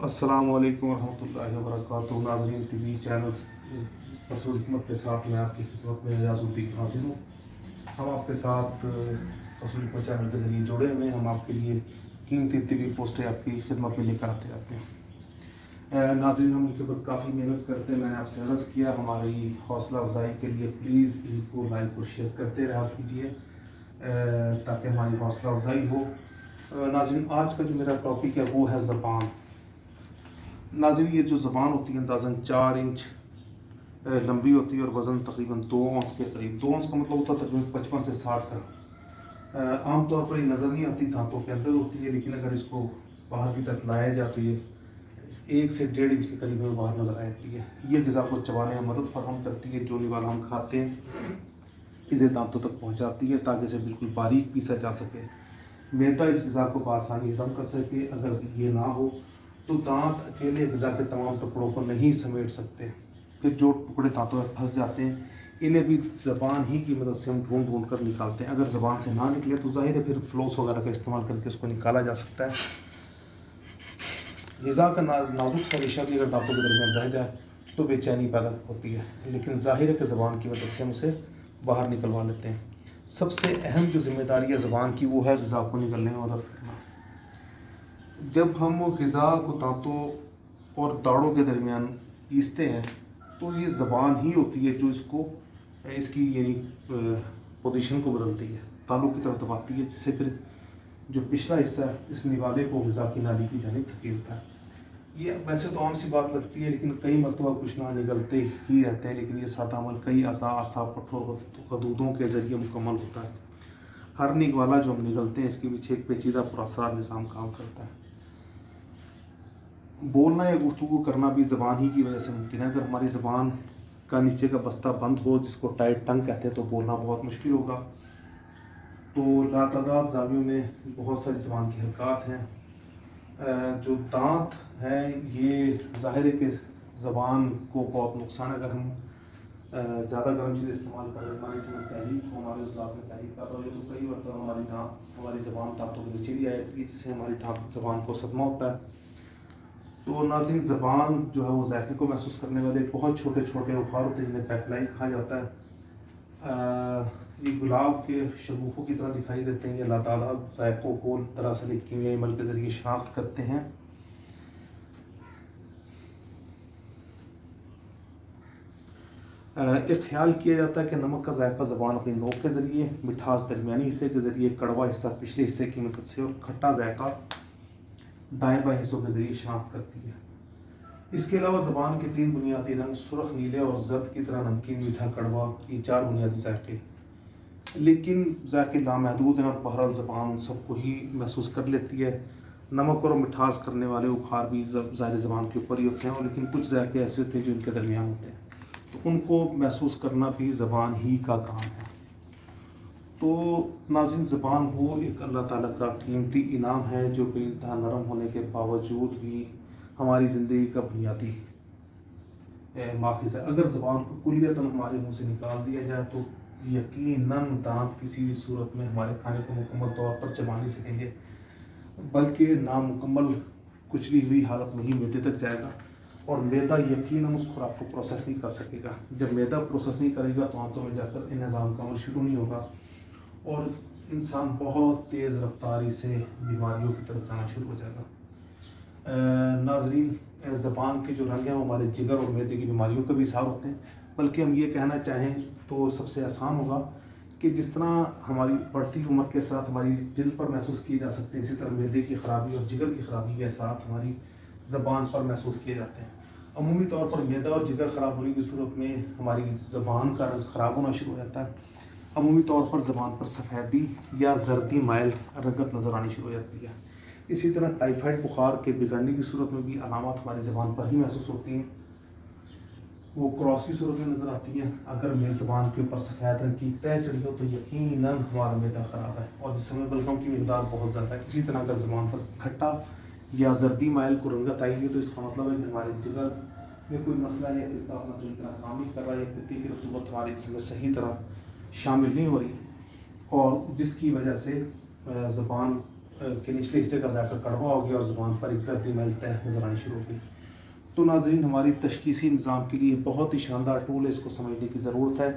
अस्सलामु अलैकुम रहमतुल्लाहि व बरकातुहू। नाज़रीन, टीवी चैनल रसूल हिकमत के साथ मैं आपकी खिदमत में रियाजुद्दीन हाजिर हूँ। हम आपके साथ रसूल हिकमत चैनल के ज़रिए जुड़े हुए हैं। हम आपके लिए कीमती टीवी पोस्टें आपकी खिदमत में लेकर आते रहते हैं। नाज़रीन, हम इनके ऊपर काफ़ी मेहनत करते हैं। मैंने आपसे अर्ज़ किया हमारी हौसला अफजाई के लिए प्लीज़ इनको लाइक और शेयर करते रहा कीजिए ताकि हमारी हौसला अफजाई हो। नाज़रीन, आज का जो मेरा टॉपिक है वो है ज़बान। नाज़रीन, ये जो ज़बान होती है अंदाज़न 4 इंच लंबी होती है और वज़न तकरीबन 2 औंस के करीब। 2 औंस का मतलब होता है तकरीबन 55 से 60 का। आम तौर पर ये नज़र नहीं आती, दांतों के अंदर होती है, लेकिन अगर इसको बाहर की तरफ लाया जाए तो ये 1 से 1.5 इंच के करीब में बाहर नज़र आती है। ये ग़िज़ा को चबाने में मदद फराहम करती है। जो निवाला हम खाते हैं इसे दांतों तक पहुँचाती है ताकि इसे बिल्कुल बारीक पीसा जा सके। मैदा इस ग़िज़ा को बआसानी हज़म कर सके। अगर ये ना हो तो दांत अकेले ग़िज़ा के तमाम टुकड़ों को नहीं समेट सकते। फिर जो टुकड़े दांतों में फंस जाते हैं इन्हें भी ज़बान ही की मदद से हम ढूंढ ढूंढ कर निकालते हैं। अगर ज़बान से ना निकले तो ज़ाहिर है फिर फ्लोस वगैरह का इस्तेमाल करके उसको निकाला जा सकता है। ग़िज़ा का नाजुक सा रेशा भी अगर दांतों के दरमियान रह जाए तो बेचैनी पैदा होती है, लेकिन ज़ाहिर है कि ज़बान की मदद से हम उसे बाहर निकलवा लेते हैं। सबसे अहम जो जिम्मेदारी है ज़बान की वो है ग़िज़ा को निकलने में मदद करना। जब हम ग़िज़ा को दांतों और दाढ़ों के दरमियान पीसते हैं तो ये ज़बान ही होती है जो इसकी यानी पोजीशन को बदलती है, तालुक की तरफ दबाती है, जिससे फिर जो पिछला हिस्सा है इस निवाले को ग़िज़ा की नाली की जानिब धकेलता है। ये वैसे तो आम सी बात लगती है, लेकिन कई मरतबा कुछ ना निकलते ही रहते हैं। लेकिन ये सादा अमल कई आसाब कठोर हदूदों के ज़रिए मुकम्मल होता है। हर निवाला जो हम निकलते हैं इसके पीछे एक पेचीदा पुरअसरार निज़ाम काम करता है। बोलना या गुफ्तगू करना भी ज़बान ही की वजह से मुमकिन है। अगर हमारी ज़बान का नीचे का बस्ता बंद हो, जिसको टाइट टंग कहते हैं, तो बोलना बहुत मुश्किल होगा। तो लातादाद ज़ावियों में बहुत सारी ज़बान की हरकत हैं। जो दांत हैं ये ज़ाहिर है कि ज़बान को बहुत नुकसान है। अगर हम ज़्यादा गर्म चीज़ें इस्तेमाल करें, हमारी इसमें तहरीक हो, हमारे उज़लात में तहरीक पैदा हो, तो कई बार हमारी ज़बान दांतों के नीचे भी आ जाती है, जिससे हमारी ज़बान को सदमा होता है। तो नाज़रीन, ज़बान जो है वो ज़ायक़े को महसूस करने वाले बहुत छोटे छोटे उपहार होते हैं जिन्हें पैपलाई कहा जाता है। ये गुलाब के शगुफ़ों की तरह दिखाई देते हैं। ये लातादाद ज़ायक़ों को दरअसल एक कीमियाई अमल के ज़रिए शनाख्त करते हैं। एक ख्याल किया जाता है कि नमक का जायका ज़बान अपनी नोक के ज़रिए, मिठास दरमियानी हिस्से के ज़रिए, कड़वा हिस्सा पिछले हिस्से की मदद से और खट्टा जायका दाएं बाएं हिस्सों के ज़रिए शनाख्त करती है। इसके अलावा ज़बान के 3 बुनियादी रंग सुर्ख, नीले और जर्द की तरह नमकीन, मीठा, कड़वा, ये 4 बुनियादी जायके। लेकिन जायके लामहदूद हैं और बहरहाल ज़बान सबको ही महसूस कर लेती है। नमक और मिठास करने वाले उपहार भी ज़ाहिर ज़बान के ऊपर ही होते हैं, और लेकिन कुछ जायके ऐसे होते हैं जो इनके दरमियान होते हैं, तो उनको महसूस करना भी ज़बान ही का काम है। तो नाज़रीन, ज़बान वो एक अल्लाह ताला का कीमती इनाम है जो बेइंतहा नरम होने के बावजूद भी हमारी ज़िंदगी का बुनियादी माखिज़ है। अगर ज़बान को कुलियतन हमारे मुँह से निकाल दिया जाए तो यकीनन दांत किसी भी सूरत में हमारे खाने को मुकम्मल तौर पर चबा नहीं सकेंगे, बल्कि नामुकम्मल कुचली हुई हालत में ही मैदे तक जाएगा, और मैदा यकीनन उस खुराक को प्रोसेस नहीं कर सकेगा। जब मैदा प्रोसेस नहीं करेगा तो आंतों में जाकर निज़ाम का अमल शुरू नहीं होगा और इंसान बहुत तेज़ रफ्तारी से बीमारियों की तरफ जाना शुरू हो जाएगा। नाज़रीन, ज़बान के जो रंग हैं वो हमारे जिगर और मैदे की बीमारियों का भी इज़हार होते हैं। बल्कि हम ये कहना चाहें तो सबसे आसान होगा कि जिस तरह हमारी बढ़ती उम्र के साथ हमारी जिल्द पर महसूस किए जा सकते हैं, इसी तरह मैदे की ख़राबी और जिगर की ख़राबी के साथ हमारी ज़बान पर महसूस किए जाते हैं। अमूमी तौर पर मैदा और जिगर ख़राब होने की सूरत में हमारी ज़बान का रंग ख़राब होना शुरू हो जाता है। अमूमी तौर पर ज़बान पर सफ़ेदी या जर्दी माइल रंगत नज़र आनी शुरू हो जाती है। इसी तरह टाइफाइड बुखार के बिगड़ने की सूरत में भी अलामत हमारी ज़बान पर ही महसूस होती हैं। वो क्रॉस की सूरत में नज़र आती हैं। अगर मेरी ज़बान के ऊपर सफ़ेद रंग की तय चढ़ी हो तो यकीनन हमारा मैदा ख़राब है और जिसमें बलगम की मिकदार बहुत ज़्यादा है। इसी तरह अगर ज़बान पर खट्टा या जर्दी माइल को रंगत आई है तो इसका मतलब है कि हमारे जिगर में कोई मसला या पित्त अपना सही तरह काम नहीं कर रहा है, या पित्ती की रतूबत हमारे जिसमें सही तरह शामिल नहीं हो रही, और जिसकी वजह से ज़बान के निचले हिस्से का जायका कड़वा हो गया और ज़ुबान पर एक जर्दी मैल तय नज़र आनी शुरू हो गई। तो नाज़रीन, हमारी तशख़ीसी निज़ाम के लिए बहुत ही शानदार टूल है, इसको समझने की ज़रूरत है।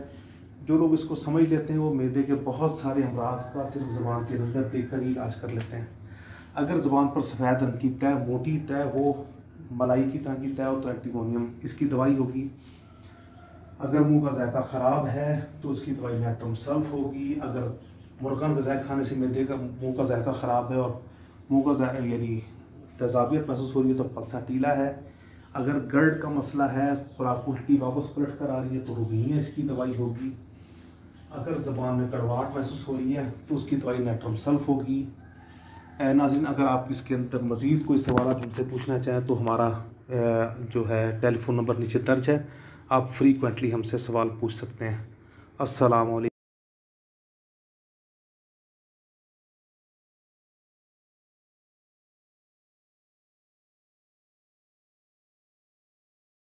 जो लोग इसको समझ लेते हैं वो मैदे के बहुत सारे अमराज का सिर्फ ज़ुबान की रंगत देख कर ही इलाज कर लेते हैं। अगर ज़ुबान पर सफ़ेद रंग की तय, मोटी तय हो, मलाई की तरह की तय हो तो एंटीमोनियम इसकी दवाई होगी। अगर मुंह का जायका ख़राब है तो उसकी दवाई नेट्रम सल्फ होगी। अगर मुर्गन ग़िज़ा खाने से मैदे का मुंह का जायका ख़राब है और मुंह का जायका यानी तेज़ाबियत महसूस हो रही है तो पल्साटीला है। अगर गर्ड का मसला है, खुराक उल्टी वापस पलट कर आ रही है तो रुबीनिया इसकी दवाई होगी। अगर ज़बान में कड़वाहट महसूस हो रही है तो उसकी दवाई नेट्रम सल्फ होगी। नाज़रीन, अगर आप इसके अंदर मज़ीद कोई सवाल हमसे पूछना चाहें तो हमारा जो है टेलीफ़ोन नंबर नीचे दर्ज है, आप फ्रीक्वेंटली हमसे सवाल पूछ सकते हैं। अस्सलाम वालेकुम।